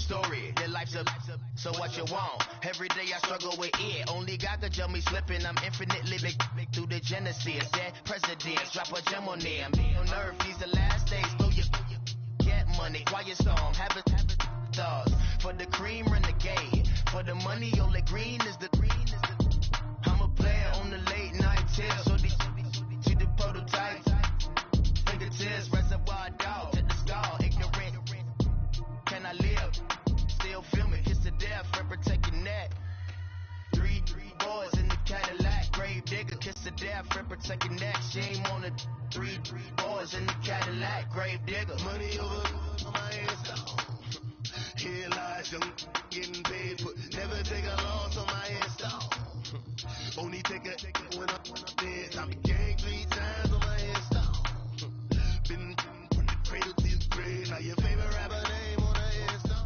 story. Your life's a so what you want. Every day I struggle with it. Only God could jump me slipping. I'm infinitely big through the genesis. Dead presidents, drop a gem on them. On earth, these the last days. Throw your get money, quiet storm, have it thoughts. For the cream, renegade. For the money, only green is the green. I'm a player on the late night till. So these the prototype. Fingertips, reservoir dog to the skull. Ignorant. Can I live? Still filming, kiss to death, friend protect your neck. Three boys in the Cadillac, grave digger, kiss to death, friend protect your neck. Shame on the three boys in the Cadillac, grave digger. Money over on my hands down. Here lies young, getting paid for. Never take a loss on my install. Only take a when I'm dead. I'm gang 3 times on my install. Been from the cradle to the grave. Now your favorite rapper name on the install.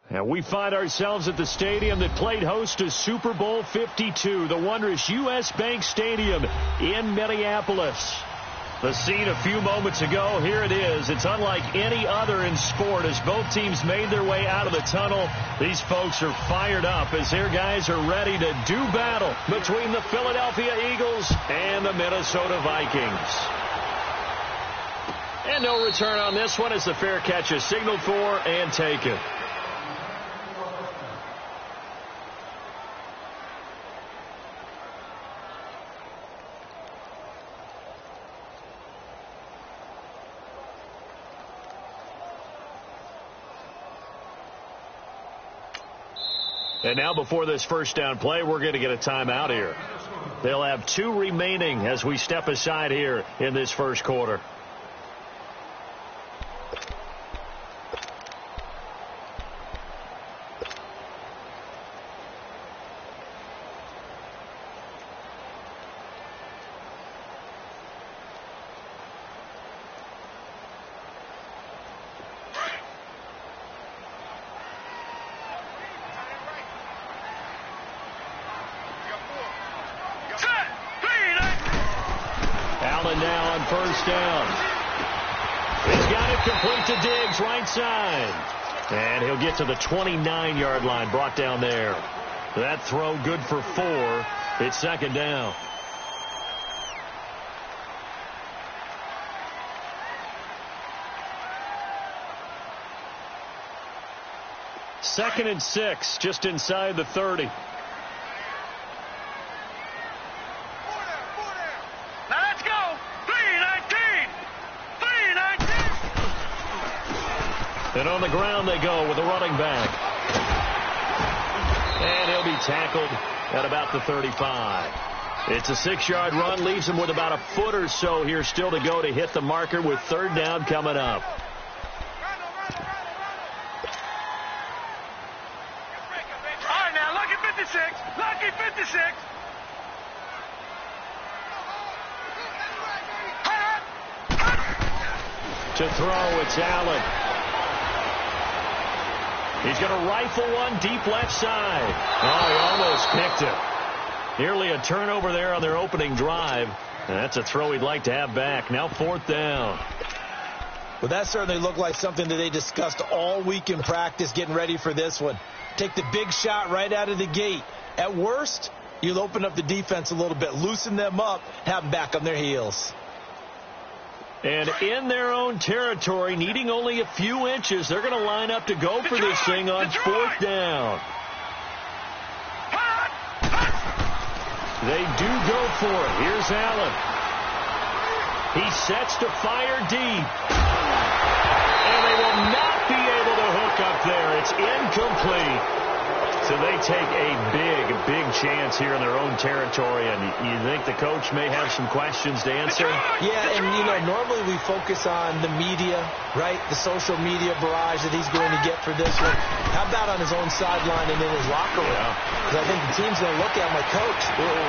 And we find ourselves at the stadium that played host to Super Bowl 52, the wondrous U.S. Bank Stadium in Minneapolis. The scene a few moments ago, here it is. It's unlike any other in sport as both teams made their way out of the tunnel. These folks are fired up as their guys are ready to do battle between the Philadelphia Eagles and the Minnesota Vikings. And no return on this one as the fair catch is signaled for and taken. And now before this first down play, we're going to get a timeout here. They'll have 2 remaining as we step aside here in this first quarter. Now on first down. He's got it complete to Diggs, right side. And he'll get to the 29-yard line, brought down there. That throw good for 4. It's second down. Second and 6, just inside the 30. And on the ground they go with a running back. And he'll be tackled at about the 35. It's a 6-yard run, leaves him with about a foot or so here still to go to hit the marker with third down coming up. All right, now, lucky 56. Lucky 56. To throw, it's Allen. He's going to rifle one deep left side. Oh, he almost picked it. Nearly a turnover there on their opening drive. And that's a throw he'd like to have back. Now fourth down. Well, that certainly looked like something that they discussed all week in practice getting ready for this one. Take the big shot right out of the gate. At worst, you'll open up the defense a little bit, loosen them up, have them back on their heels. And in their own territory, needing only a few inches, they're going to line up to go for this thing on fourth down. They do go for it. Here's Allen. He sets to fire deep. And they will not be able to hook up there. It's incomplete. So they take a big chance here in their own territory, and you think the coach may have some questions to answer? Yeah, and, you know, normally we focus on the media, right, the social media barrage that he's going to get for this one. How about on his own sideline and in his locker room? Because I think the team's going to look at him like, Coach,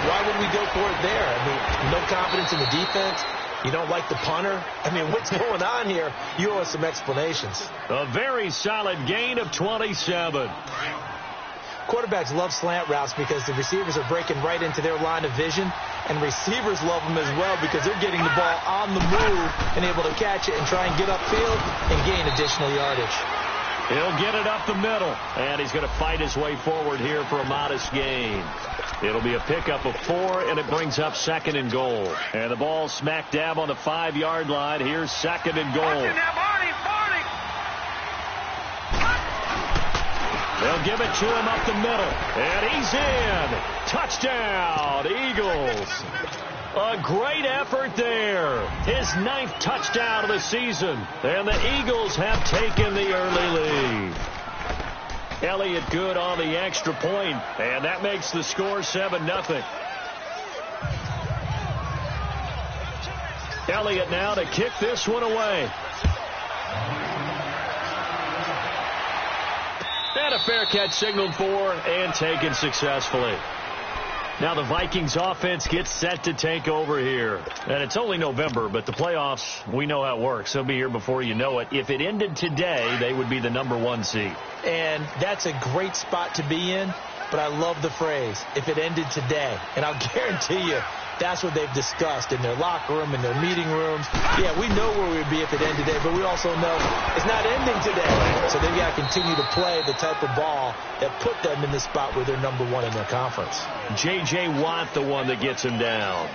why would we go for it there? I mean, no confidence in the defense. You don't like the punter? I mean, what's going on here? You owe us some explanations. A very solid gain of 27. Quarterbacks love slant routes because the receivers are breaking right into their line of vision, and receivers love them as well because they're getting the ball on the move and able to catch it and try and get upfield and gain additional yardage. He'll get it up the middle, and he's going to fight his way forward here for a modest gain. It'll be a pickup of 4, and it brings up 2nd and goal. And the ball smack dab on the 5-yard line. Here's 2nd and goal. They'll give it to him up the middle, and he's in. Touchdown, Eagles. A great effort there. His 9th touchdown of the season. And the Eagles have taken the early lead. Elliott good on the extra point, and that makes the score 7-0. Elliott now to kick this one away. And a fair catch signaled for and taken successfully. Now the Vikings offense gets set to take over here. And it's only November, but the playoffs, we know how it works. They'll be here before you know it. If it ended today, they would be the #1 seed. And that's a great spot to be in, but I love the phrase, if it ended today. And I'll guarantee you, that's what they've discussed in their locker room, in their meeting rooms. Yeah, we know where we'd be if it ended today, but we also know it's not ending today. So they've got to continue to play the type of ball that put them in the spot where they're #1 in their conference. J.J. Watt, the one that gets him down.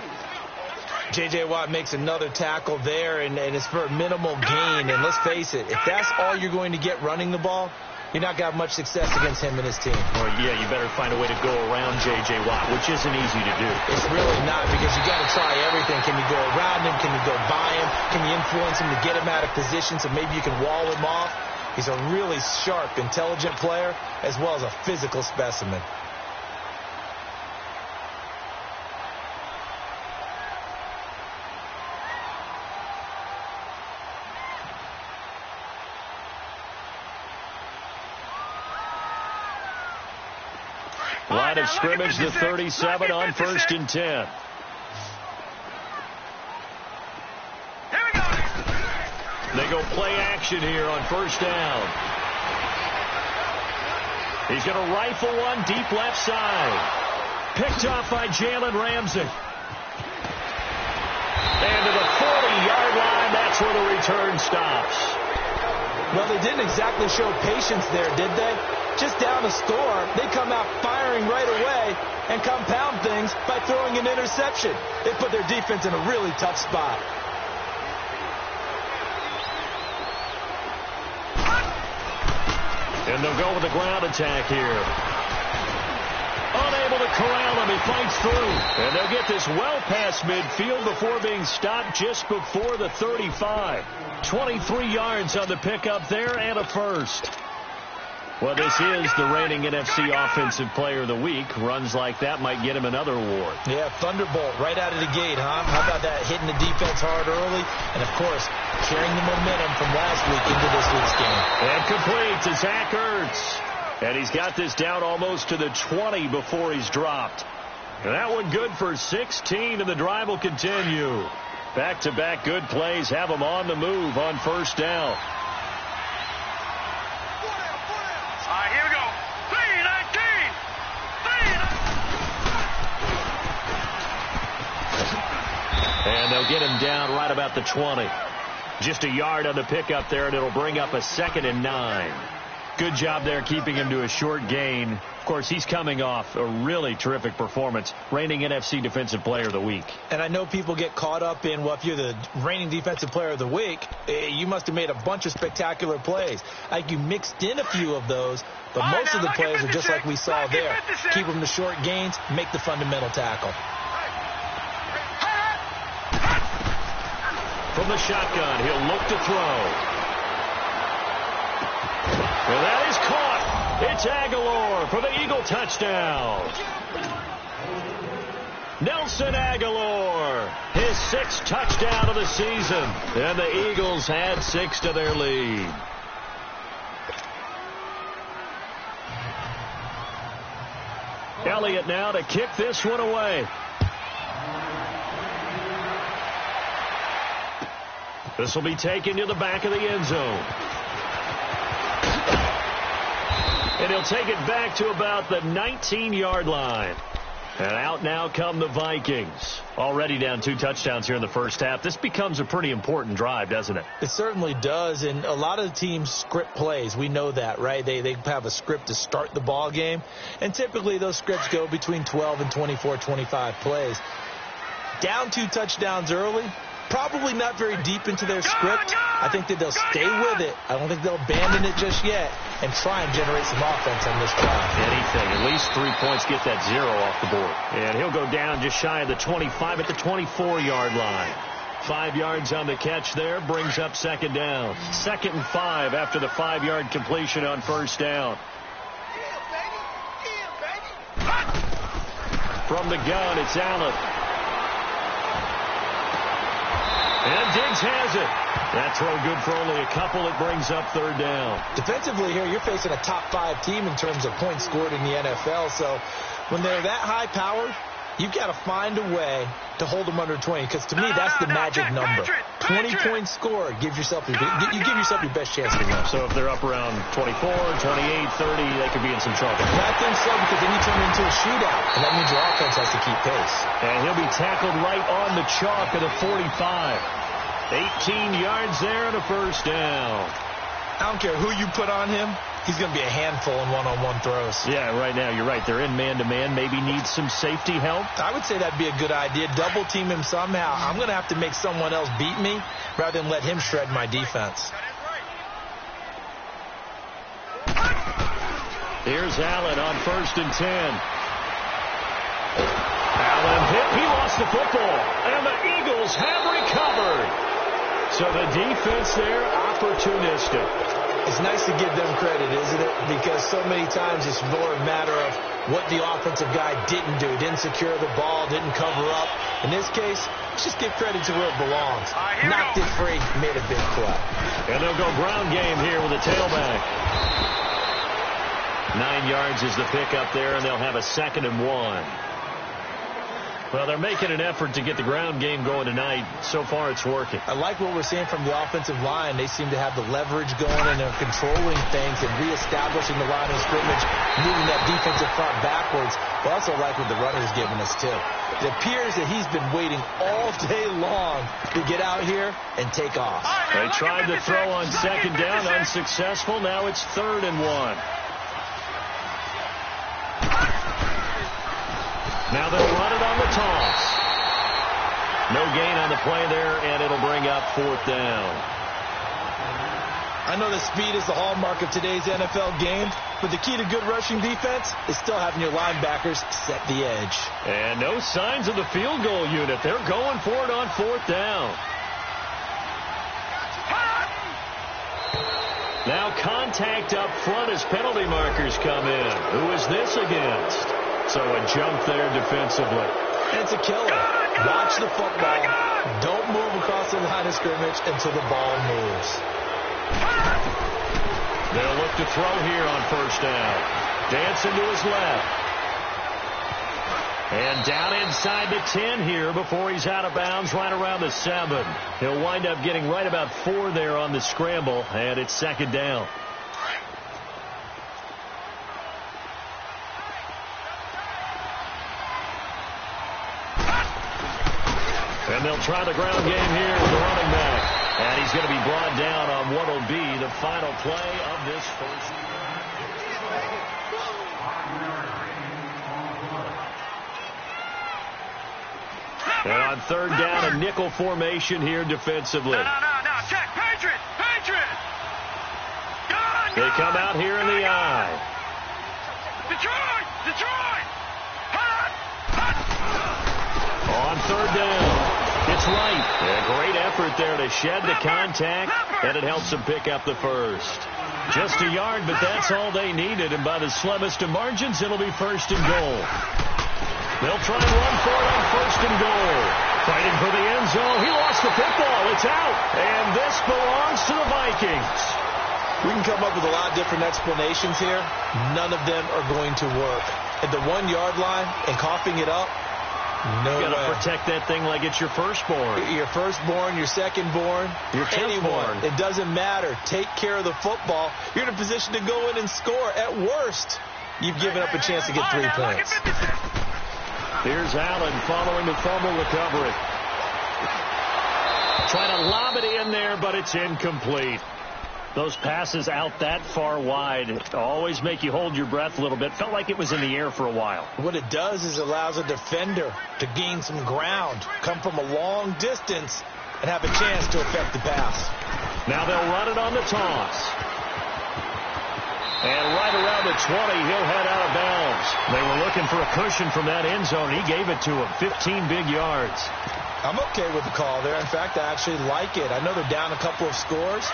J.J. Watt makes another tackle there, and it's for a minimal gain. And let's face it, if that's all you're going to get running the ball, you're not going to have much success against him and his team. Or, yeah, you better find a way to go around J.J. Watt, which isn't easy to do. It's really not, because you got to try everything. Can you go around him? Can you go by him? Can you influence him to get him out of position so maybe you can wall him off? He's a really sharp, intelligent player, as well as a physical specimen. Line of scrimmage, the 37 on 1st and 10. Here we go. They go play action here on 1st down. He's going to rifle one deep left side. Picked off by Jalen Ramsey. And to the 40-yard line, that's where the return stops. Well, they didn't exactly show patience there, did they? Just down a score, they come out firing right away and compound things by throwing an interception. They put their defense in a really tough spot. And they'll go with the ground attack here. Unable to corral him, he fights through. And they'll get this well past midfield before being stopped just before the 35. 23 yards on the pickup there and a first. Well, this is the reigning NFC Offensive Player of the Week. Runs like that might get him another award. Yeah, thunderbolt right out of the gate, huh? How about that, hitting the defense hard early? And, of course, carrying the momentum from last week into this week's game. And complete to Zach Ertz. And he's got this down almost to the 20 before he's dropped. And that one good for 16, and the drive will continue. Back-to-back good plays have him on the move on 1st down. All right, here we go. 3-19. And they'll get him down right about the 20. Just a yard on the pickup there, and it'll bring up a 2nd and 9. Good job there keeping him to a short gain. Of course, he's coming off a really terrific performance, reigning NFC Defensive Player of the Week. And I know people get caught up in, well, if you're the reigning Defensive Player of the Week, you must have made a bunch of spectacular plays. Like, you mixed in a few of those, but most of the plays are just like we saw there. Keep them to short gains, make the fundamental tackle. From the shotgun, he'll look to throw. And that is caught. It's Aguilar for the Eagle touchdown. Nelson Aguilar, his 6th touchdown of the season. And the Eagles had 6 to their lead. Elliott now to kick this one away. This will be taken to the back of the end zone. And he'll take it back to about the 19-yard line. And out now come the Vikings. Already down 2 touchdowns here in the first half. This becomes a pretty important drive, doesn't it? It certainly does, and a lot of the teams script plays. We know that, right? They have a script to start the ball game, and typically those scripts go between 12 and 24, 25 plays. Down 2 touchdowns early, probably not very deep into their script. I think that they'll stay with it. I don't think they'll abandon it just yet and try and generate some offense on this drive. Anything. At least 3 points, get that 0 off the board. And he'll go down just shy of the 25 at the 24-yard line. 5 yards on the catch there, brings up second down. 2nd and 5 after the 5-yard completion on first down. From the gun, it's Allen. And Diggs has it. That throw good for only a couple. It brings up third down. Defensively here, you're facing a top 5 team in terms of points scored in the NFL. So when they're that high powered, you've got to find a way to hold them under 20. Because to me, that's the magic number. 20 points scored gives yourself you give yourself your best chance to win. So if they're up around 24, 28, 30, they could be in some trouble. And I think so, because then you turn it into a shootout, and that means your offense has to keep pace. And he'll be tackled right on the chalk at the 45. 18 yards there and a first down. I don't care who you put on him. He's going to be a handful in one-on-one throws. Yeah, right now, you're right. They're in man-to-man. Maybe needs some safety help. I would say that'd be a good idea. Double team him somehow. I'm going to have to make someone else beat me rather than let him shred my defense. Here's Allen on 1st and 10. Allen hit. He lost the football. And the Eagles have recovered. So the defense there, opportunistic. It's nice to give them credit, isn't it? Because so many times it's more a matter of what the offensive guy didn't do. Didn't secure the ball, didn't cover up. In this case, let's just give credit to where it belongs. Knocked it free, made a big play. And they'll go ground game here with a tailback. 9 yards is the pickup there, and they'll have a 2nd and 1. Well, they're making an effort to get the ground game going tonight. So far, it's working. I like what we're seeing from the offensive line. They seem to have the leverage going, and they're controlling things and reestablishing the line of scrimmage, moving that defensive front backwards. But I also like what the runner's giving us, too. It appears that he's been waiting all day long to get out here and take off. They tried to throw on 2nd down, unsuccessful. Now it's 3rd and 1. Now they'll run it on the toss. No gain on the play there, and it'll bring up 4th down. I know that speed is the hallmark of today's NFL game, but the key to good rushing defense is still having your linebackers set the edge. And no signs of the field goal unit. They're going for it on 4th down. Now contact up front as penalty markers come in. Who is this against? So a jump there defensively. And it's a killer. Watch the football. Don't move across the line of scrimmage until the ball moves. They'll look to throw here on 1st down. Dancing to his left. And down inside the 10 here before he's out of bounds, right around the 7. He'll wind up getting right about 4 there on the scramble, and it's 2nd down. And they'll try the ground game here with the running back. And he's going to be brought down on what will be the final play of this first. And on 3rd down, a nickel formation here defensively. No. Check. Patriot. They come out here in the eye. Detroit. On 3rd down. It's right. A great effort there to shed the contact, and it helps them pick up the first. Just a yard, but that's all they needed, and by the slimmest of margins, it'll be 1st and goal. They'll try and run for it on 1st and goal. Fighting for the end zone. He lost the football. It's out, and this belongs to the Vikings. We can come up with a lot of different explanations here. None of them are going to work. At the 1-yard line and coughing it up, no way. You got to protect that thing like it's your firstborn. Your firstborn, your secondborn, your anyone. It doesn't matter. Take care of the football. You're in a position to go in and score. At worst, you've given up a chance to get 3 points. Here's Allen following the fumble recovery. Trying to lob it in there, but it's incomplete. Those passes out that far wide always make you hold your breath a little bit. Felt like it was in the air for a while. What it does is allows a defender to gain some ground, come from a long distance, and have a chance to affect the pass. Now they'll run it on the toss. And right around the 20, he'll head out of bounds. They were looking for a cushion from that end zone. He gave it to him. 15 big yards. I'm okay with the call there. In fact, I actually like it. I know they're down a couple of scores,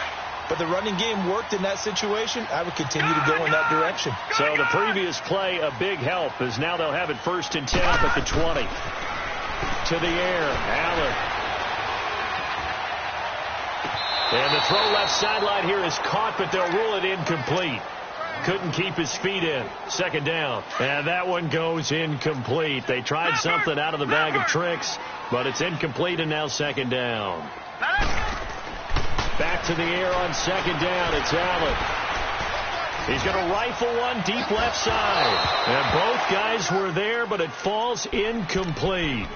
but the running game worked in that situation. I would continue to go in that direction. So the previous play, a big help, as now they'll have it 1st and 10 up at the 20. To the air, Allen. And the throw left sideline here is caught, but they'll rule it incomplete. Couldn't keep his feet in. 2nd down. And that one goes incomplete. They tried something out of the bag of tricks, but it's incomplete, and now 2nd down. Back to the air on 2nd down. It's Allen. He's going to rifle one deep left side. And both guys were there, but it falls incomplete.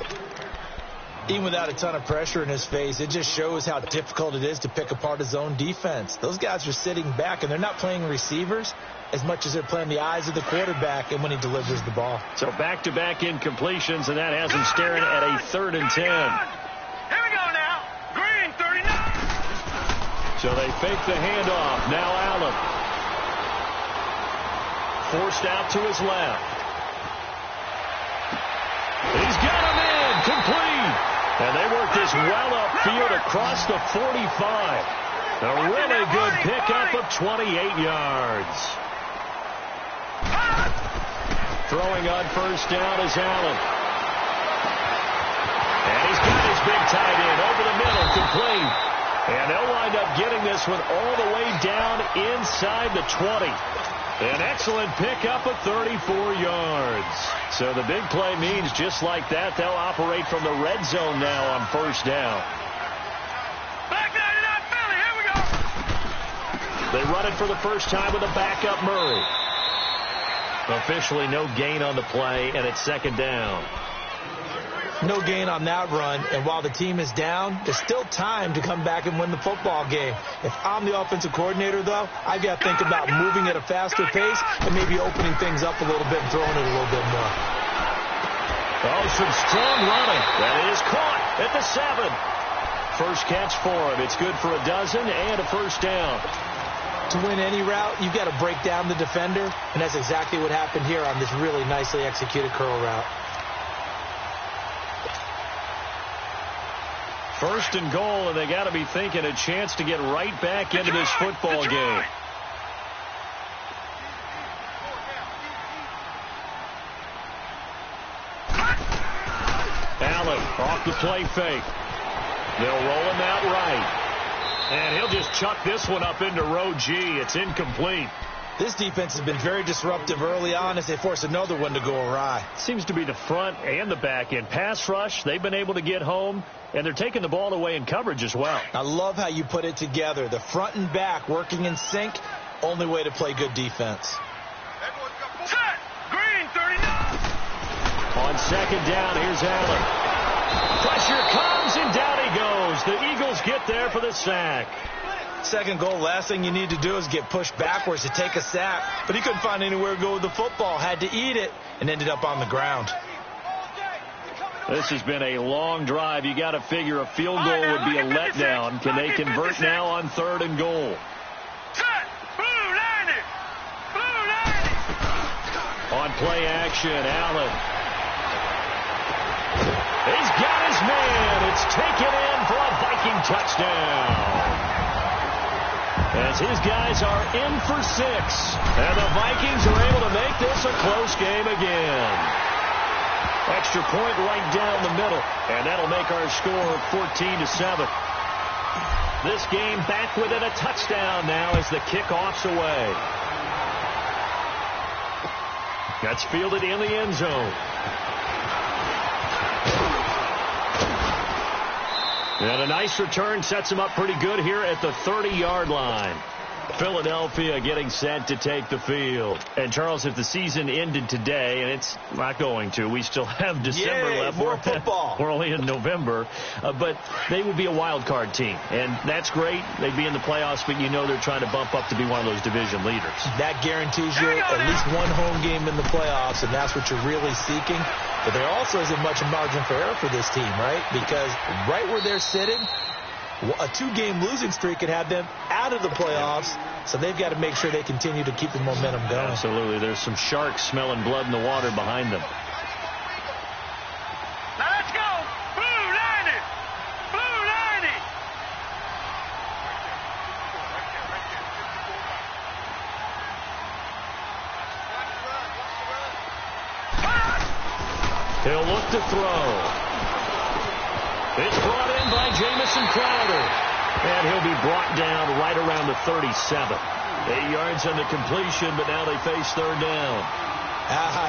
Even without a ton of pressure in his face, it just shows how difficult it is to pick apart his own defense. Those guys are sitting back, and they're not playing receivers as much as they're playing the eyes of the quarterback and when he delivers the ball. So back-to-back incompletions, and that has him staring at a 3rd and 10. Here we go now. Green, 39. So they fake the handoff. Now Allen. Forced out to his left. He's got him in. Complete. And they work this well upfield across the 45. A really good pickup of 28 yards. Throwing on 1st down is Allen. And he's got his big tight end over the middle, complete. And they'll wind up getting this one all the way down inside the 20. An excellent pickup of 34 yards. So the big play means just like that, they'll operate from the red zone now on 1st down. Back 99 Philly, here we go. They run it for the first time with a backup Murray. Officially no gain on the play, and it's 2nd down. No gain on that run, and while the team is down, there's still time to come back and win the football game. If I'm the offensive coordinator, though, I've got to think about moving at a faster pace and maybe opening things up a little bit and throwing it a little bit more. Oh, some strong running. That is caught at the 7. First catch for him. It's good for a dozen and a 1st down. To win any route, you've got to break down the defender, and that's exactly what happened here on this really nicely executed curl route. 1st and goal, and they got to be thinking a chance to get right back into this football game. Allen off the play fake. They'll roll him out right. And he'll just chuck this one up into row G. It's incomplete. This defense has been very disruptive early on as they force another one to go awry. Seems to be the front and the back end. Pass rush, they've been able to get home, and they're taking the ball away in coverage as well. I love how you put it together. The front and back working in sync, only way to play good defense. Set. Green, 39. On 2nd down, here's Allen. Pressure comes, and down he goes. The Eagles get there for the sack. 2nd goal, last thing you need to do is get pushed backwards to take a sack. But he couldn't find anywhere to go with the football, had to eat it, and ended up on the ground. This has been a long drive. You got to figure a field goal would be a letdown. Can they convert now on 3rd and goal? Set. Blue 90. Blue 90. On play action, Allen. He's got his man. It's taken in for a Viking touchdown. As his guys are in for 6. And the Vikings are able to make this a close game again. Extra point right down the middle. And that'll make our score 14-7. This game back within a touchdown now as the kickoff's away. That's fielded in the end zone. And a nice return sets him up pretty good here at the 30-yard line. Philadelphia getting set to take the field. And, Charles, if the season ended today, and it's not going to, we still have December left. More football. We're only in November. But they would be a wild card team. And that's great. They'd be in the playoffs, but you know they're trying to bump up to be one of those division leaders. That guarantees you at least one home game in the playoffs, and that's what you're really seeking. But there also isn't much margin for error for this team, right? Because right where they're sitting, a 2-game losing streak could have them out of the playoffs, so they've got to make sure they continue to keep the momentum going. Absolutely. There's some sharks smelling blood in the water behind them. Now let's go. Blue 90. Blue 90. He'll look to throw. It's brought in by Jamison Crowder. And he'll be brought down right around the 37. 8 yards on the completion, but now they face third down.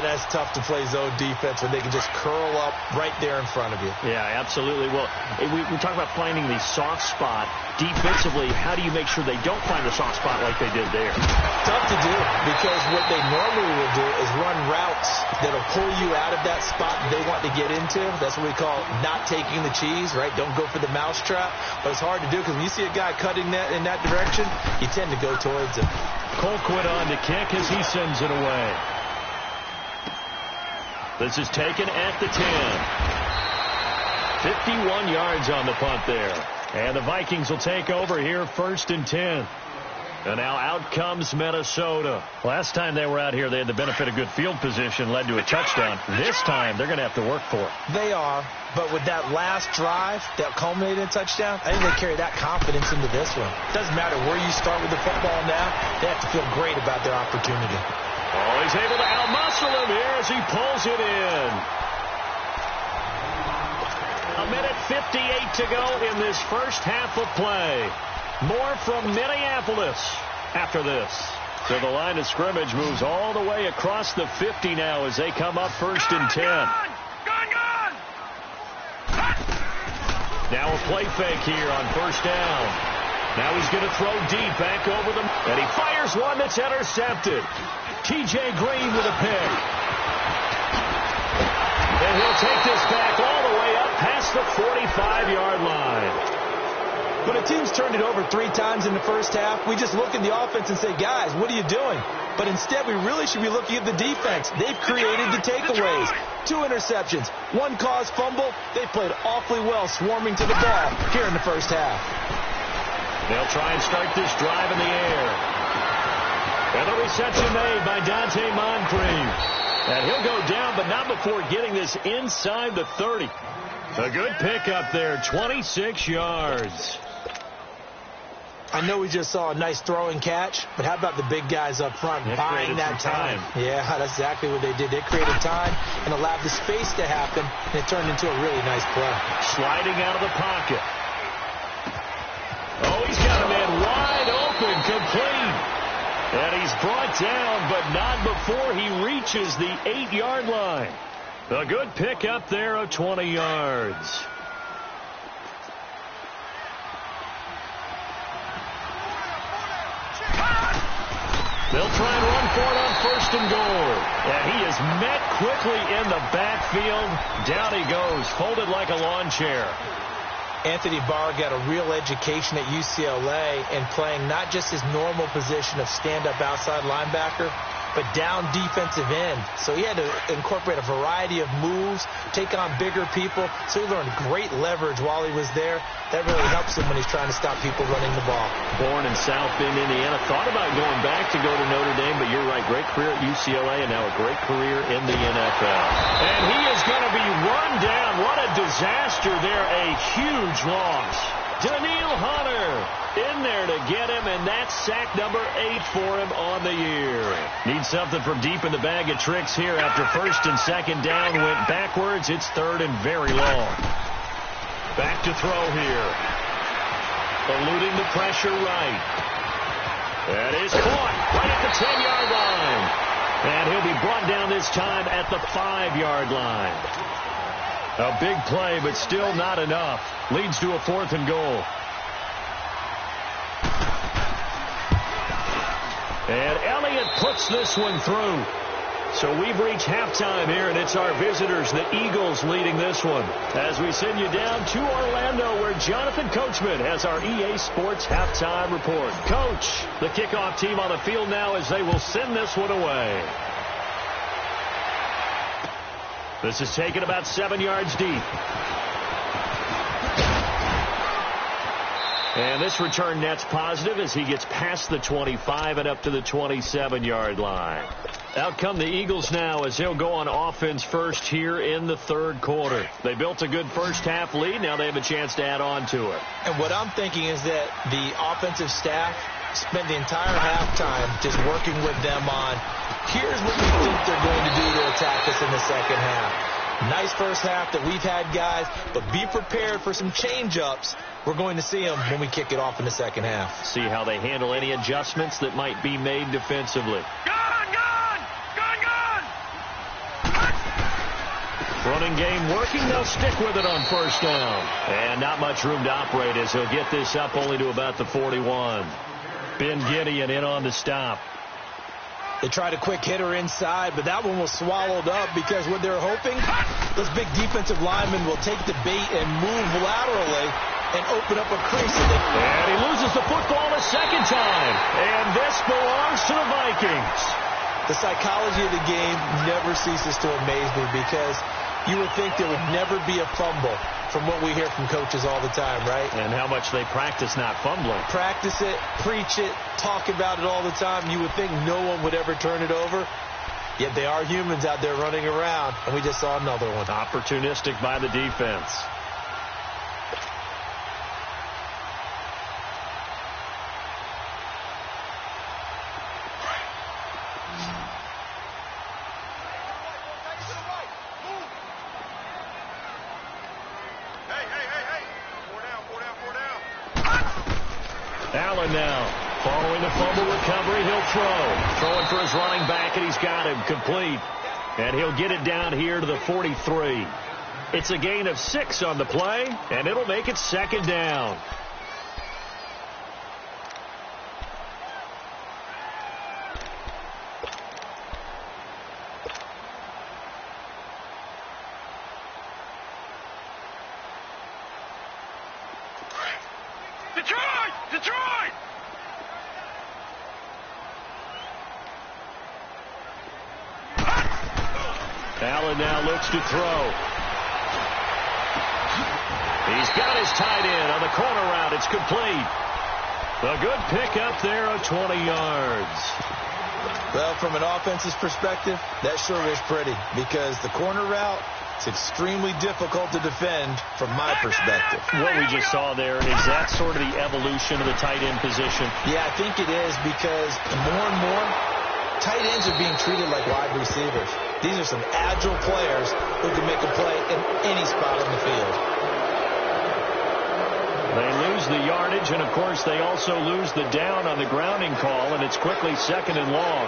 That's tough to play zone defense when they can just curl up right there in front of you. Yeah, absolutely. Well, we talk about finding the soft spot. Defensively, how do you make sure they don't find the soft spot like they did there? Tough to do, because what they normally will do is run routes that'll pull you out of that spot they want to get into. That's what we call not taking the cheese, right? Don't go for the mousetrap. But it's hard to do because when you see a guy cutting that in that direction, you tend to go towards him. Colquitt on the kick as he sends it away. This is taken at the 10. 51 yards on the punt there. And the Vikings will take over here 1st and 10. And now out comes Minnesota. Last time they were out here, they had the benefit of good field position, led to a touchdown. This time, they're going to have to work for it. They are, but with that last drive that culminated in a touchdown, I think they carry that confidence into this one. Doesn't matter where you start with the football now, they have to feel great about their opportunity. Oh, he's able to outmuscle him here as he pulls it in. A minute 58 to go in this first half of play. More from Minneapolis after this. So the line of scrimmage moves all the way across the 50 now as they come up 1st and 10. Gone! Now a play fake here on 1st down. Now he's going to throw deep back over them. And he fires one that's intercepted. T.J. Green with a pick. And he'll take this back all the way up past the 45-yard line. When a team's turned it over 3 times in the first half, we just look at the offense and say, guys, what are you doing? But instead, we really should be looking at the defense. They've created the takeaways. 2 interceptions, 1 caused fumble. They played awfully well swarming to the ball here in the first half. They'll try and start this drive in the air. And the reception made by Dante Moncrief. And he'll go down, but not before getting this inside the 30. A good pickup there, 26 yards. I know we just saw a nice throwing catch, but how about the big guys up front buying that time? Yeah, that's exactly what they did. They created time and allowed the space to happen, and it turned into a really nice play. Sliding out of the pocket. Oh, he's got a man wide open, complete. And he's brought down, but not before he reaches the 8-yard line. A good pickup there of 20 yards. They'll try and run for it on 1st and goal. And he is met quickly in the backfield. Down he goes, folded like a lawn chair. Anthony Barr got a real education at UCLA in playing not just his normal position of stand-up outside linebacker, but down defensive end. So he had to incorporate a variety of moves, take on bigger people. So he learned great leverage while he was there. That really helps him when he's trying to stop people running the ball. Born in South Bend, Indiana. Thought about going back to go to Notre Dame, but you're right. Great career at UCLA and now a great career in the NFL. And he is going to be run down. What a disaster there. A huge loss. Daniil Hunter in there to get him, and that's sack number 8 for him on the year. Needs something from deep in the bag of tricks here after 1st and 2nd down. Went backwards. It's 3rd and very long. Back to throw here. Eluding the pressure right. That is caught right at the 10-yard line. And he'll be brought down this time at the 5-yard line. A big play, but still not enough. Leads to a 4th and goal. And Elliott puts this one through. So we've reached halftime here, and it's our visitors, the Eagles, leading this one. As we send you down to Orlando, where Jonathan Coachman has our EA Sports halftime report. Coach, the kickoff team on the field now as they will send this one away. This is taken about 7 yards deep. And this return net's positive as he gets past the 25 and up to the 27-yard line. Out come the Eagles now as they'll go on offense first here in the third quarter. They built a good first-half lead. Now they have a chance to add on to it. And what I'm thinking is that the offensive staff spent the entire halftime just working with them on, here's what we think they're going to do to attack us in the second half. Nice first half that we've had, guys, but be prepared for some change-ups. We're going to see them when we kick it off in the second half. See how they handle any adjustments that might be made defensively. Running game working. They'll stick with it on first down. And not much room to operate as he'll get this up only to about the 41. Ben Gideon in on the stop. They tried a quick hitter inside, but that one was swallowed up because what they're hoping, those big defensive linemen will take the bait and move laterally and open up a crease. And he loses the football a second time. And this belongs to the Vikings. The psychology of the game never ceases to amaze me because you would think there would never be a fumble from what we hear from coaches all the time, right? And how much they practice not fumbling. Practice it, preach it, talk about it all the time. You would think no one would ever turn it over. Yet they are humans out there running around, and we just saw another one. Opportunistic by the defense. Allen now, following the fumble recovery, he'll throw. Throwing for his running back, and he's got him complete. And he'll get it down here to the 43. It's a gain of 6 on the play, and it'll make it second down. Detroit! Allen now looks to throw. He's got his tight end on the corner route. It's complete. A good pickup there of 20 yards. Well, from an offense's perspective, that sure is pretty because the corner route, it's extremely difficult to defend from my perspective. What we just saw there, is that sort of the evolution of the tight end position? Yeah, I think it is because more and more, tight ends are being treated like wide receivers. These are some agile players who can make a play in any spot on the field. They lose the yardage, and, of course, they also lose the down on the grounding call, and it's quickly second and long.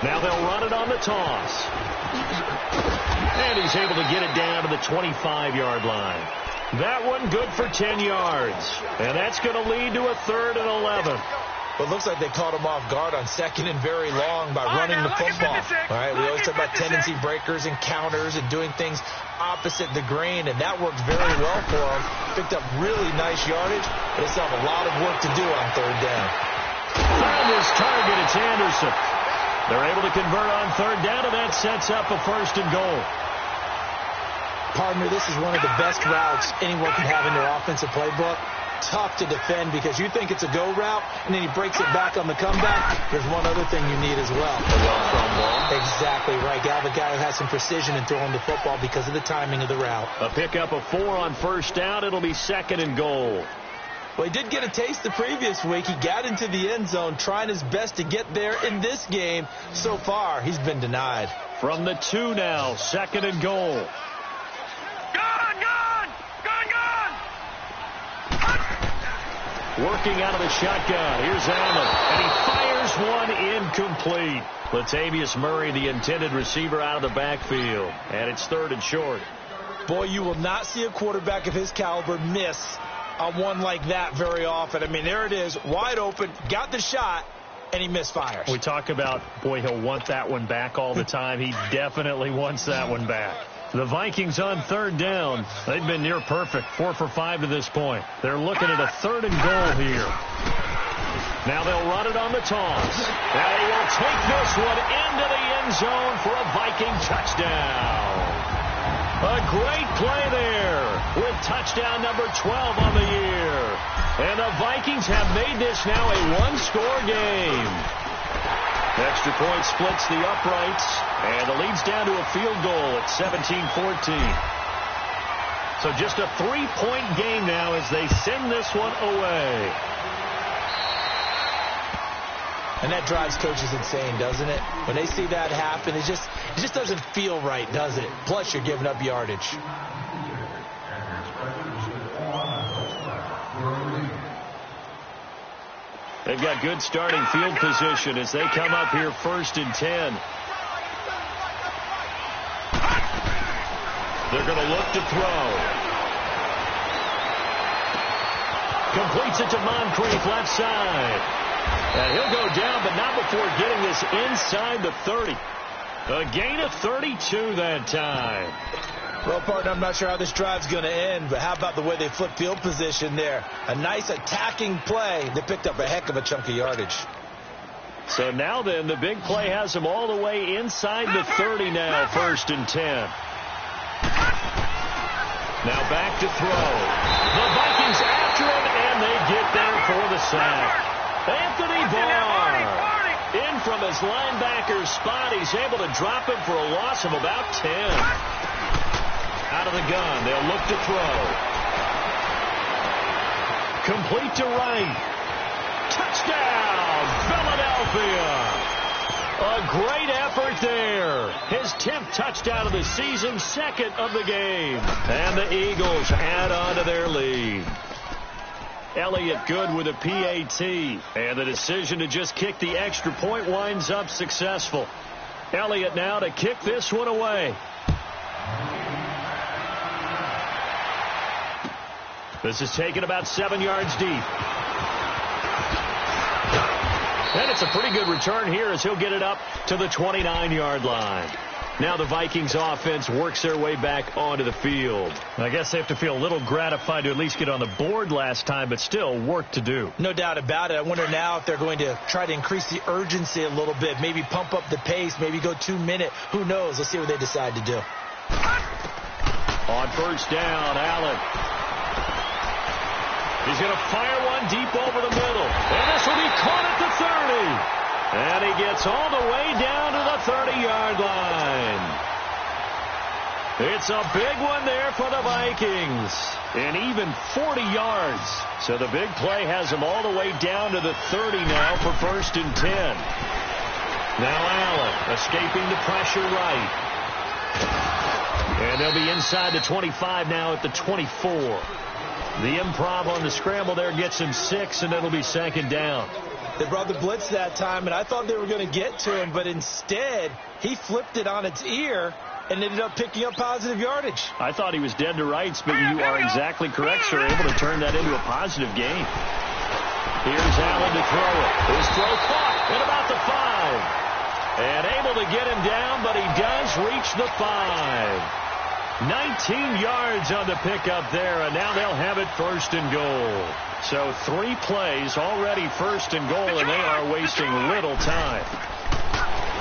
Now they'll run it on the toss. And he's able to get it down to the 25-yard line. That one good for 10 yards. And that's going to lead to a 3rd and 11. But it looks like they caught him off guard on 2nd and very long by running the football. All right, we always talk about tendency breakers and counters and doing things opposite the grain, and that worked very well for him. Picked up really nice yardage, but they still have a lot of work to do on 3rd down. Found his target. It's Anderson. They're able to convert on 3rd down, and that sets up a 1st and goal. Partner, this is one of the best routes anyone can have in their offensive playbook. Tough to defend because you think it's a go route, and then he breaks it back on the comeback. There's one other thing you need as well. A well-thrown ball. Exactly right. You have a guy who has some precision in throwing the football because of the timing of the route. A pickup of 4 on 1st down. It'll be 2nd and goal. Well, he did get a taste the previous week. He got into the end zone trying his best to get there in this game. So far, he's been denied. From the 2 now, 2nd and goal. Working out of the shotgun. Here's Allen. And he fires one incomplete. Latavius Murray, the intended receiver, out of the backfield. And it's 3rd and short. Boy, you will not see a quarterback of his caliber miss on one like that very often. I mean, there it is, wide open, got the shot, and he misfires. We talk about, boy, he'll want that one back all the time. He definitely wants that one back. The Vikings on third down. They've been near perfect, 4 for 5 to this point. They're looking at a 3rd and goal here. Now they'll run it on the toss. Now he will take this one into the end zone for a Viking touchdown. A great play there with touchdown number 12 on the year. And the Vikings have made this now a one-score game. Extra point splits the uprights, and it leads down to a field goal at 17-14. So just a 3-point game now as they send this one away. And that drives coaches insane, doesn't it? When they see that happen, it just doesn't feel right, does it? Plus, you're giving up yardage. They've got good starting field position as they come up here 1st and 10. They're going to look to throw. Completes it to Moncrief, left side. And he'll go down, but not before getting this inside the 30. A gain of 32 that time. Well, partner, I'm not sure how this drive's going to end, but how about the way they flip field position there? A nice attacking play. They picked up a heck of a chunk of yardage. So now then, the big play has them all the way inside the 30 now, 1st and 10. Now back to throw. The Vikings after him, and they get there for the sack. Anthony Barr in from his linebacker spot. He's able to drop him for a loss of about 10. Out of the gun, they'll look to throw. Complete to Wright. Touchdown, Philadelphia. A great effort there. His 10th touchdown of the season, 2nd of the game. And the Eagles add on to their lead. Elliott good with a PAT. And the decision to just kick the extra point winds up successful. Elliott now to kick this one away. This is taken about 7 yards deep. And it's a pretty good return here as he'll get it up to the 29-yard line. Now the Vikings offense works their way back onto the field. I guess they have to feel a little gratified to at least get on the board last time, but still work to do. No doubt about it. I wonder now if they're going to try to increase the urgency a little bit, maybe pump up the pace, maybe go 2-minute. Who knows? Let's see what they decide to do. On 1st down, Allen. He's going to fire one deep over the middle. And this will be caught at the 30. And he gets all the way down to the 30-yard line. It's a big one there for the Vikings. And even 40 yards. So the big play has them all the way down to the 30 now for 1st and 10. Now Allen escaping the pressure right. And they'll be inside the 25 now at the 24. The improv on the scramble there gets him 6, and it'll be 2nd down. They brought the blitz that time, and I thought they were going to get to him, but instead he flipped it on its ear and ended up picking up positive yardage. I thought he was dead to rights, but you are exactly correct, sir. Able to turn that into a positive gain. Here's Allen to throw it. His throw caught at about the 5. And able to get him down, but he does reach the 5. 19 yards on the pickup there, and now they'll have it 1st and goal. So 3 plays already 1st and goal, and they are wasting little time.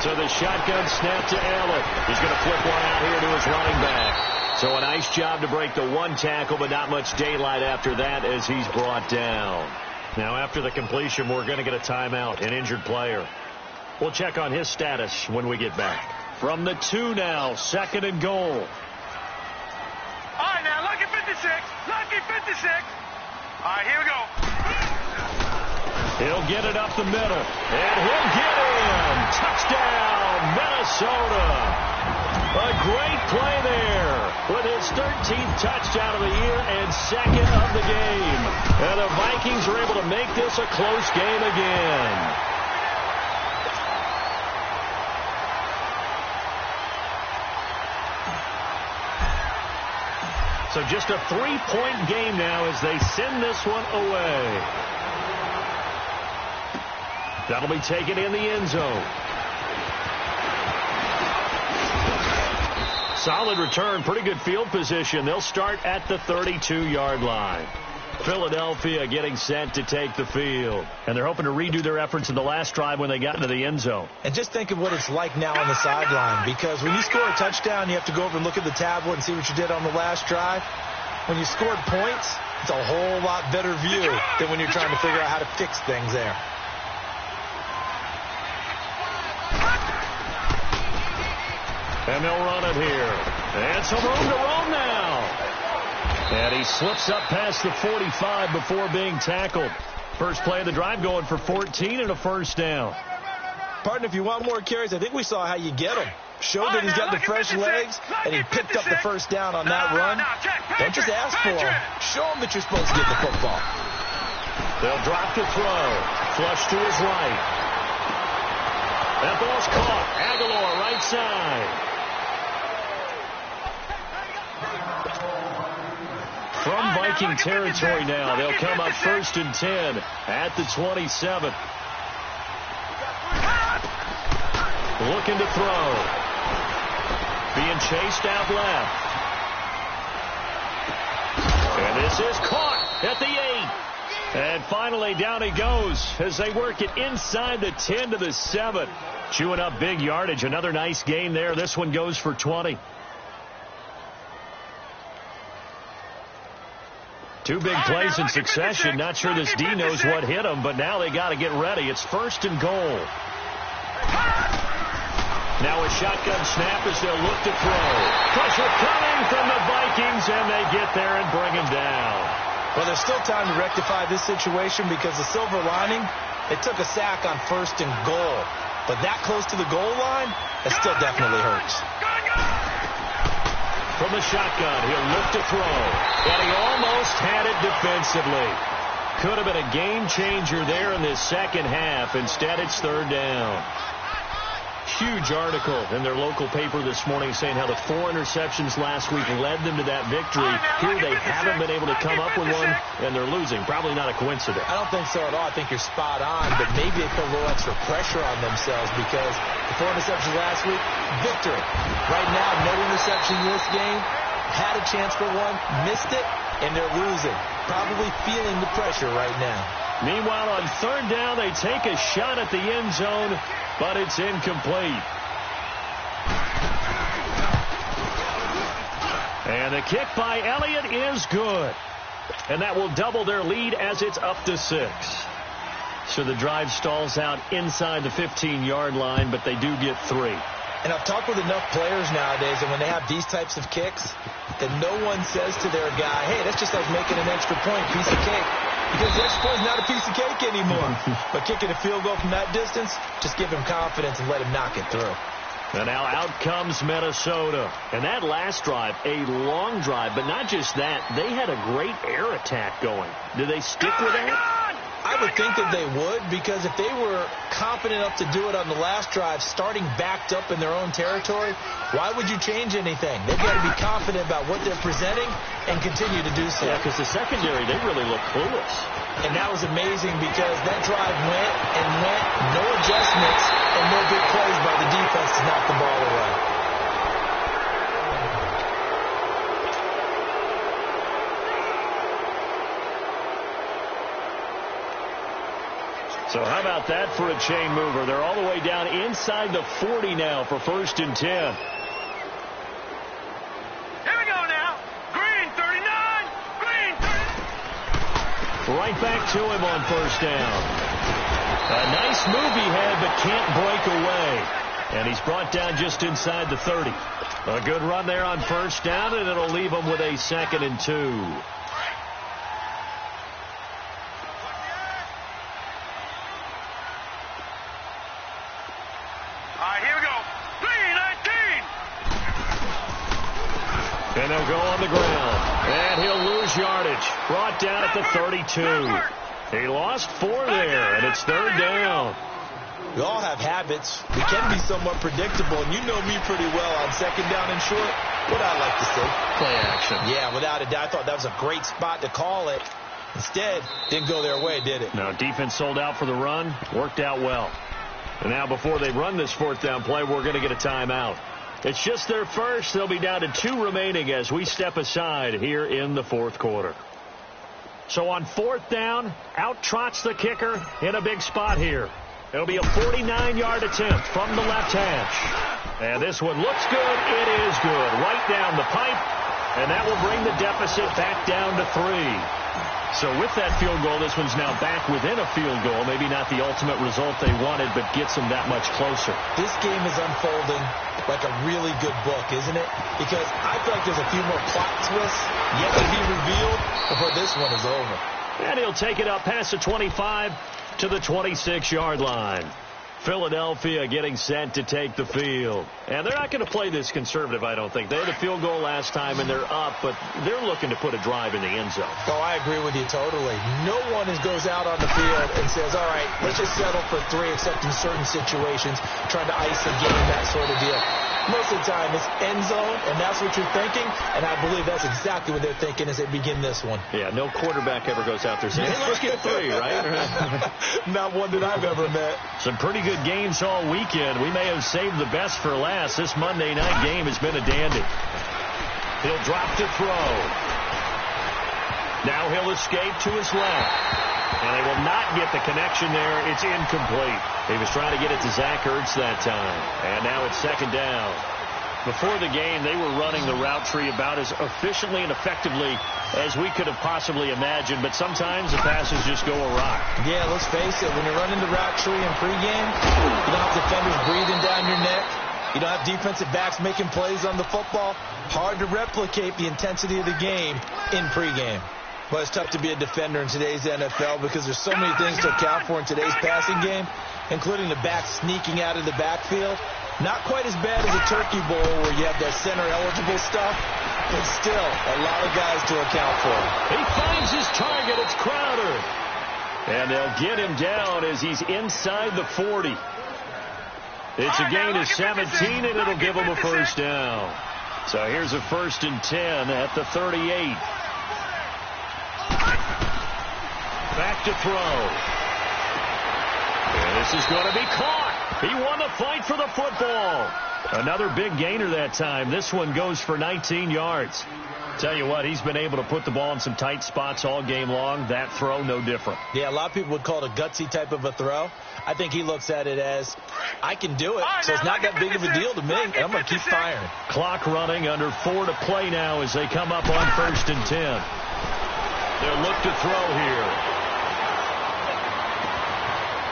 So the shotgun snap to Allen. He's going to flip one out here to his running back. So a nice job to break the 1 tackle, but not much daylight after that as he's brought down. Now after the completion, we're going to get a timeout, an injured player. We'll check on his status when we get back. From the 2 now, 2nd and goal. All right, now, lucky 56. Lucky 56. All right, here we go. He'll get it up the middle. And he'll get in. Touchdown, Minnesota. A great play there with his 13th touchdown of the year and 2nd of the game. And the Vikings are able to make this a close game again. So just a 3-point game now as they send this one away. That'll be taken in the end zone. Solid return, pretty good field position. They'll start at the 32-yard line. Philadelphia getting set to take the field. And they're hoping to redo their efforts in the last drive when they got into the end zone. And just think of what it's like now on the sideline, because when you score a touchdown, you have to go over and look at the tablet and see what you did on the last drive. When you scored points, it's a whole lot better view than when you're trying to figure out how to fix things there. And they'll run it here. And some room to roam now. And he slips up past the 45 before being tackled. First play of the drive going for 14 and a first down. Partner, if you want more carries, I think we saw how you get him. Showed that he's got the fresh legs, and he picked up the first down on that run. Don't just ask for him. Show him that you're supposed to get the football. They'll drop the throw. Flush to his right. That ball's caught. Aguilar right side. From Viking territory now, they'll come up 1st and 10 at the 27. Looking to throw. Being chased out left. And this is caught at the 8. And finally down he goes as they work it inside the 10 to the 7. Chewing up big yardage. Another nice gain there. This one goes for 20. Two big plays in succession. Not sure this D knows what hit him, but now they got to get ready. It's 1st and goal. Now a shotgun snap as they'll look to throw. Pressure coming from the Vikings, and they get there and bring him down. Well, there's still time to rectify this situation because the silver lining, they took a sack on 1st and goal. But that close to the goal line, that still definitely hurts. From the shotgun, he'll look to throw. And he almost had it defensively. Could have been a game changer there in this second half. Instead, it's 3rd down. Huge article in their local paper this morning saying how the 4 interceptions last week led them to that victory. Here they haven't been able to come up with one, and they're losing. Probably not a coincidence. I don't think so at all. I think you're spot on, but maybe they put a little extra pressure on themselves because the 4 interceptions last week, victory. Right now, no interception in this game. Had a chance for one, missed it, and they're losing. Probably feeling the pressure right now. Meanwhile, on 3rd down, they take a shot at the end zone, but it's incomplete. And the kick by Elliott is good. And that will double their lead as it's up to 6. So the drive stalls out inside the 15-yard line, but they do get 3. And I've talked with enough players nowadays, and when they have these types of kicks, that no one says to their guy, hey, that's just like making an extra point, piece of cake. Because the extra point is not a piece of cake anymore. But kicking a field goal from that distance, just give him confidence and let him knock it through. And now out comes Minnesota. And that last drive, a long drive, but not just that, they had a great air attack going. Do they stick with that? I would think that they would, because if they were confident enough to do it on the last drive, starting backed up in their own territory, why would you change anything? They've got to be confident about what they're presenting and continue to do so. Yeah, because the secondary, they really look clueless. And that was amazing because that drive went and went, no adjustments, and no big plays by the defense to knock the ball away. So how about that for a chain mover? They're all the way down inside the 40 now for 1st and 10. Here we go now. Green 39. Green 30. Right back to him on 1st down. A nice move he had, but can't break away. And he's brought down just inside the 30. A good run there on 1st down, and it'll leave him with a 2nd and 2. And they'll go on the ground. And he'll lose yardage. Brought down at the 32. He lost 4 there, and it's 3rd down. We all have habits. We can be somewhat predictable, and you know me pretty well on second down and short. What I like to say. Play action. Yeah, without a doubt. I thought that was a great spot to call it. Instead, didn't go their way, did it? No, defense sold out for the run. Worked out well. And now before they run this fourth down play, we're going to get a timeout. It's just their first. They'll be down to 2 remaining as we step aside here in the fourth quarter. So on fourth down, out trots the kicker in a big spot here. It'll be a 49-yard attempt from the left hash. And this one looks good. It is good. Right down the pipe. And that will bring the deficit back down to 3. So with that field goal, this one's now back within a field goal. Maybe not the ultimate result they wanted, but gets them that much closer. This game is unfolding like a really good book, isn't it? Because I feel like there's a few more plot twists yet to be revealed before this one is over. And he'll take it up past the 25 to the 26-yard line. Philadelphia getting set to take the field. And they're not going to play this conservative, I don't think. They had a field goal last time, and they're up, but they're looking to put a drive in the end zone. Oh, I agree with you totally. No one goes out on the field and says, all right, let's just settle for 3, except in certain situations, trying to ice a game, that sort of deal. Most of the time, it's end zone, and that's what you're thinking, and I believe that's exactly what they're thinking as they begin this one. Yeah, no quarterback ever goes out there saying, hey, let's get 3, right? Not one that I've ever met. Some pretty good games all weekend. We may have saved the best for last. This Monday night game has been a dandy. He'll drop to throw. Now he'll escape to his left. And they will not get the connection there. It's incomplete. He was trying to get it to Zach Ertz that time. And now it's second down. Before the game, they were running the route tree about as efficiently and effectively as we could have possibly imagined. But sometimes the passes just go awry. Yeah, let's face it. When you're running the route tree in pregame, you don't have defenders breathing down your neck. You don't have defensive backs making plays on the football. Hard to replicate the intensity of the game in pregame. Well, it's tough to be a defender in today's NFL because there's so many things to account for in today's passing game, including the back sneaking out of the backfield. Not quite as bad as a turkey bowl where you have that center-eligible stuff, but still a lot of guys to account for. He finds his target. It's Crowder. And they'll get him down as he's inside the 40. It's a gain of 17, and it'll give him a first down. So here's a 1st and 10 at the 38. Back to throw. And this is going to be caught. He won the fight for the football. Another big gainer that time. This one goes for 19 yards. Tell you what, he's been able to put the ball in some tight spots all game long. That throw, no different. Yeah, a lot of people would call it a gutsy type of a throw. I think he looks at it as, I can do it, so it's not that big of a deal to me, and I'm going to keep firing. Clock running, under 4 to play now as they come up on 1st and 10. They'll look to throw here.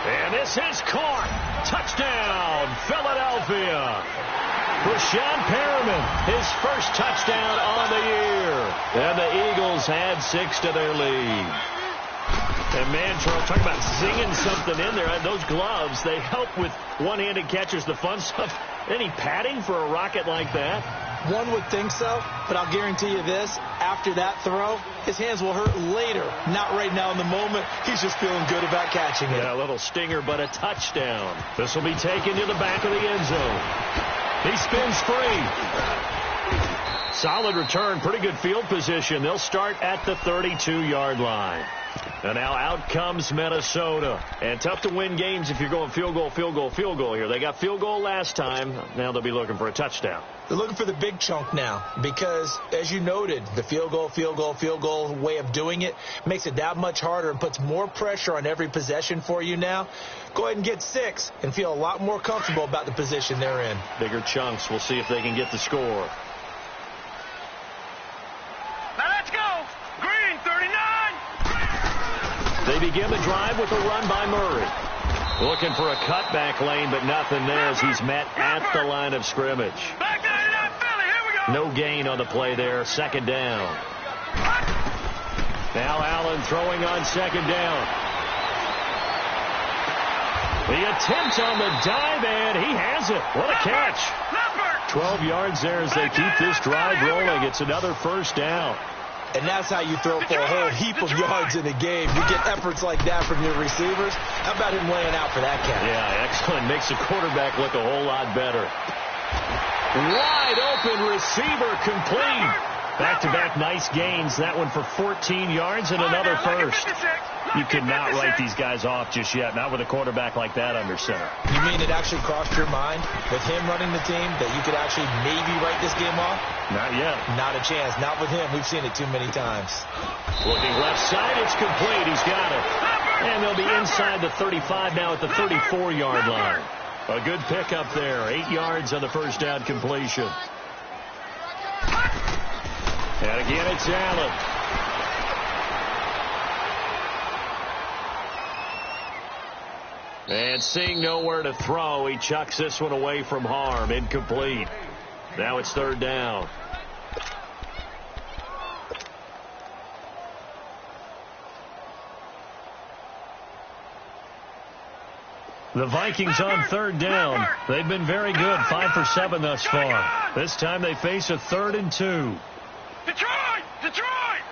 And this is caught. Touchdown, Philadelphia. Rashawn Perriman, his first touchdown on the year. And the Eagles add 6 to their lead. And man, Charles, talk about singing something in there. Those gloves, they help with one-handed catches, the fun stuff. Any padding for a rocket like that? One would think so, but I'll guarantee you this. After that throw, his hands will hurt later. Not right now in the moment. He's just feeling good about catching it. Yeah, a little stinger, but a touchdown. This will be taken to the back of the end zone. He spins free. Solid return, pretty good field position. They'll start at the 32-yard line. And now out comes Minnesota. And tough to win games if you're going field goal, field goal, field goal here. They got field goal last time. Now they'll be looking for a touchdown. They're looking for the big chunk now because, as you noted, the field goal way of doing it makes it that much harder and puts more pressure on every possession for you now. Go ahead and get 6 and feel a lot more comfortable about the position they're in. Bigger chunks. We'll see if they can get the score. Now let's go. Green, 39. They begin the drive with a run by Murray. Looking for a cutback lane, but nothing there as he's met at the line of scrimmage. Back to 99 Philly. Here we go. No gain on the play there. Second down. Now Allen throwing on second down. The attempt on the dive, and he has it. What a catch. 12 yards there as they keep this drive rolling. It's another first down. And that's how you throw for a whole heap of yards in a game. You get efforts like that from your receivers. How about him laying out for that catch? Yeah, excellent. Makes the quarterback look a whole lot better. Wide open receiver complete. Back-to-back nice gains. That one for 14 yards and another first. You cannot write these guys off just yet. Not with a quarterback like that under center. You mean it actually crossed your mind with him running the team that you could actually maybe write this game off? Not yet. Not a chance. Not with him. We've seen it too many times. Looking left side. It's complete. He's got it. And they'll be inside the 35 now at the 34-yard line. A good pickup there. 8 yards on the first down completion. And again, it's Allen. And seeing nowhere to throw, he chucks this one away from harm. Incomplete. Now it's third down. The Vikings on third down. They've been very good. 5 for 7 thus far. This time they face a 3rd and 2. Detroit! Detroit!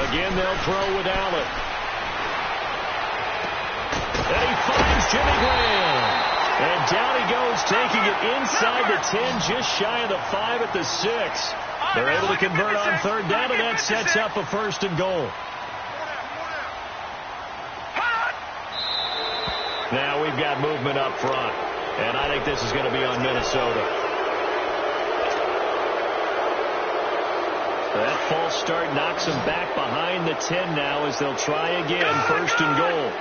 Again, they'll throw with Allen. And he finds Jimmy Graham. And down he goes, taking it inside the 10, just shy of the 5 at the 6. They're able to convert on third down, and that sets up a 1st and goal. Now we've got movement up front, and I think this is going to be on Minnesota. That false start knocks them back behind the 10 now as they'll try again, 1st and goal.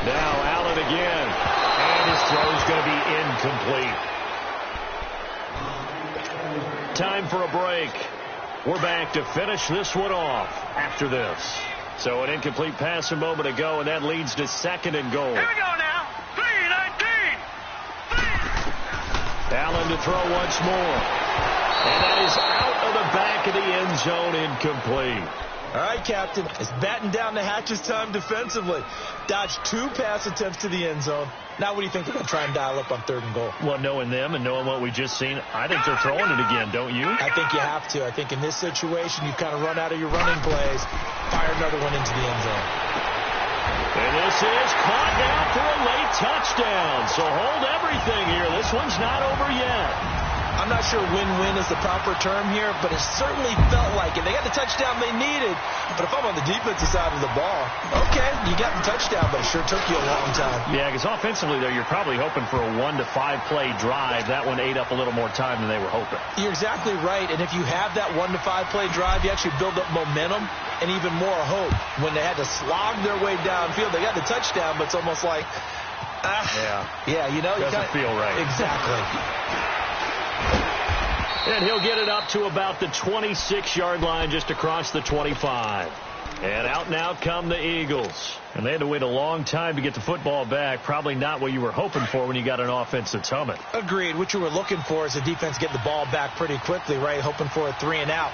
Now Allen again, and his throw is going to be incomplete. Time for a break. We're back to finish this one off after this. So an incomplete pass a moment ago, and that leads to 2nd and goal. Here we go now. 3-19. Allen to throw once more. And that is out of the back of the end zone, incomplete. All right, Captain. It's batting down the hatches time defensively. Dodged 2 pass attempts to the end zone. Now what do you think they're going to try and dial up on 3rd and goal? Well, knowing them and knowing what we just seen, I think they're throwing it again, don't you? I think you have to. I think in this situation, you kind of run out of your running plays, fire another one into the end zone. And this is caught now for a late touchdown. So hold everything here. This one's not over yet. I'm not sure win-win is the proper term here, but it certainly felt like it. They got the touchdown they needed, but if I'm on the defensive side of the ball, okay, you got the touchdown, but it sure took you a long time. Yeah, because offensively, though, you're probably hoping for a 1 to 5 play drive. That one ate up a little more time than they were hoping. You're exactly right, and if you have that 1 to 5 play drive, you actually build up momentum and even more hope. When they had to slog their way downfield, they got the touchdown, but it's almost like, yeah, you know, doesn't feel right. Exactly. And he'll get it up to about the 26-yard line, just across the 25. And out come the Eagles. And they had to wait a long time to get the football back. Probably not what you were hoping for when you got an offense that's humming. Agreed. What you were looking for is the defense get the ball back pretty quickly, right? Hoping for a 3 and out.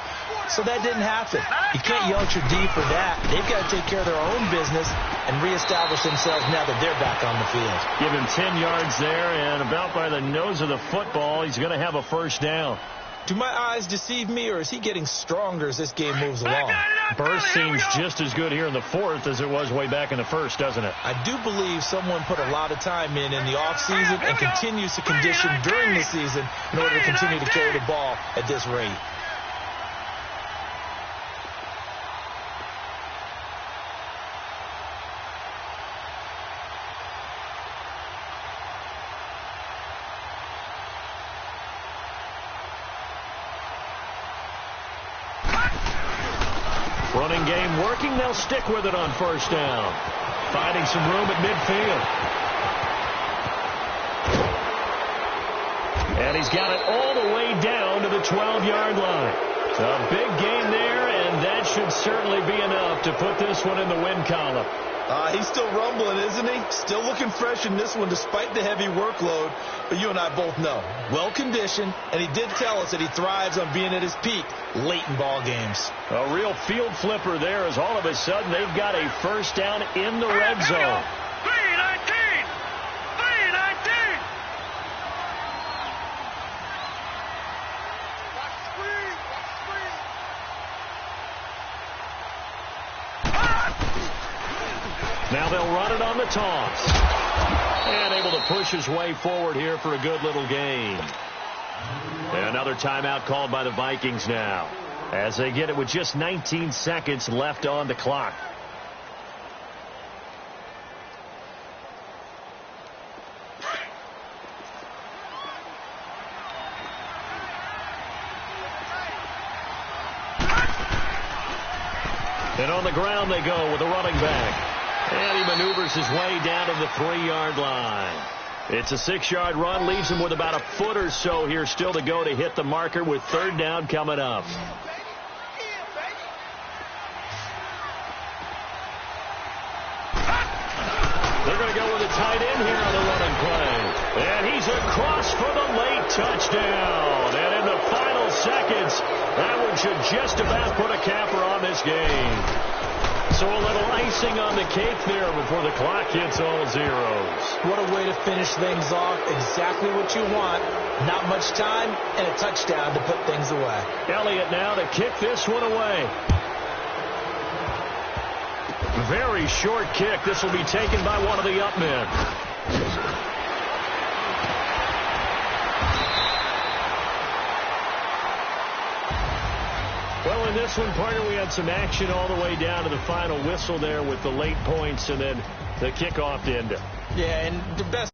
So that didn't happen. You can't yell at your D for that. They've got to take care of their own business and reestablish themselves now that they're back on the field. Give him 10 yards there, and about by the nose of the football, he's going to have a 1st down. Do my eyes deceive me, or is he getting stronger as this game moves along? Burst seems just as good here in the 4th as it was way back in the 1st, doesn't it? I do believe someone put a lot of time in the offseason and continues to condition during the season in order to continue to carry the ball at this rate. Running game working. They'll stick with it on 1st down. Finding some room at midfield. And he's got it all the way down to the 12-yard line. A big gain there, and that should certainly be enough to put this one in the win column. He's still rumbling, isn't he? Still looking fresh in this one despite the heavy workload. But you and I both know, well-conditioned, and he did tell us that he thrives on being at his peak late in ball games. A real field flipper there as all of a sudden they've got a 1st down in the red zone. 3-19. Now they'll run it on the toss. And able to push his way forward here for a good little gain. And another timeout called by the Vikings now, as they get it with just 19 seconds left on the clock. And on the ground they go with the running back. And he maneuvers his way down to the 3-yard line. It's a 6-yard run, leaves him with about a foot or so here still to go to hit the marker with 3rd down coming up. They're going to go with a tight end here on the running play. And he's across for the late touchdown. And in the final seconds, that one should just about put a capper on this game. So a little icing on the cake there before the clock hits all zeros. What a way to finish things off. Exactly what you want. Not much time and a touchdown to put things away. Elliott now to kick this one away. Very short kick. This will be taken by one of the up men. Well, in this one, partner, we had some action all the way down to the final whistle there with the late points and then the kickoff to end it. Yeah, and the best